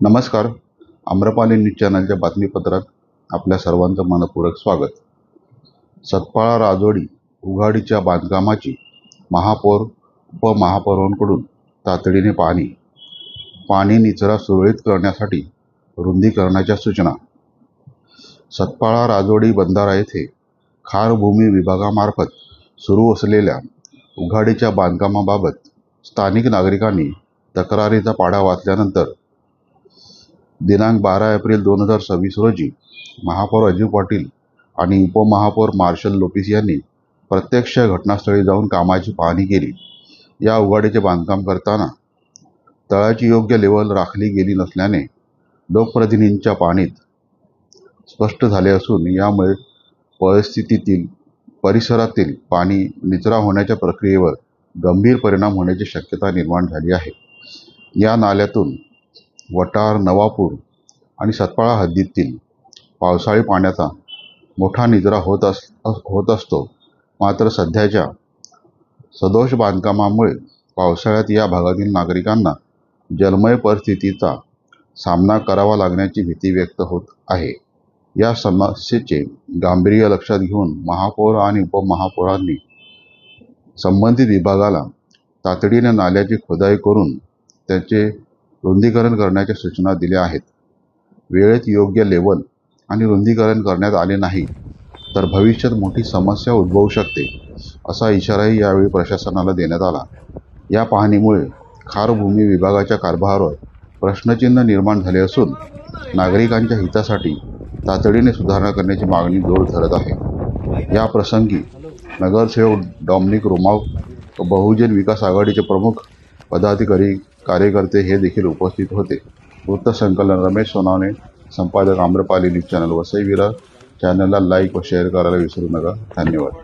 नमस्कार. आम्रपाली न्यूज चॅनलच्या बातमीपत्रात आपल्या सर्वांचं मनपूर्वक स्वागत. सतपाळा राजवाडी उघाडीच्या बांधकामाची महापौर उपमहापौरांकडून तातडीने पाणी निचरा सुरळीत करण्यासाठी रुंदीकरणाच्या सूचना. सतपाळा राजवाडी बंधारा येथे खारभूमी विभागामार्फत सुरू असलेल्या उघाडीच्या बांधकामाबाबत स्थानिक नागरिकांनी तक्रारीचा पाढा वाचल्यानंतर दिनांक 12 एप्रिल 2026 रोजी महापौर अजय पाटील आणि उपमहापौर मार्शल लोपिस यांनी प्रत्यक्ष घटनास्थळी जाऊन कामाची पाहणी केली. या उघाडीचे बांधकाम करताना तळाची योग्य लेवल राखली गेली नसल्याने लोकप्रतिनिधींच्या पाहणीत स्पष्ट झाले असून यामुळे परिसरातील पाणी निचरा होण्याच्या प्रक्रियेवर गंभीर परिणाम होण्याची शक्यता निर्माण झाली आहे. या नाल्यातून वटार, नवापूर आणि सतपाळा हद्दीतील पावसाळी पाण्याचा मोठा निचरा होत असतो. मात्र सध्याच्या सदोष बांधकामामुळे पावसाळ्यात या भागातील नागरिकांना जलमय परिस्थितीचा सामना करावा लागण्याची भीती व्यक्त होत आहे. या समस्येचे गांभीर्य लक्षात घेऊन महापौर आणि उपमहापौरांनी संबंधित विभागाला तातडीने नाल्याची खोदाई करून त्याचे रुंदीकरण करण्याच्या सूचना दिल्या आहेत. वेळेत योग्य लेवल आणि रुंदीकरण करण्यात आले नाही तर भविष्यात मोठी समस्या उद्भवू शकते, असा इशाराही यावेळी प्रशासनाला देण्यात आला. या पाहणीमुळे खारभूमी विभागाच्या कारभारावर प्रश्नचिन्ह निर्माण झाले असून नागरिकांच्या हितासाठी तातडीने सुधारणा करण्याची मागणी जोर धरत आहे. या प्रसंगी नगरसेवक डॉमिनिक रोमाव व बहुजन विकास आघाडीचे प्रमुख पदाधिकारी कार्यकर्ते हे देखील उपस्थित होते. वृत्तसंकलन रमेश सोनावणे, संपादक आम्रपाली न्यूज चॅनल वसई विरार. चॅनलला लाईक व शेअर करायला विसरू नका. धन्यवाद.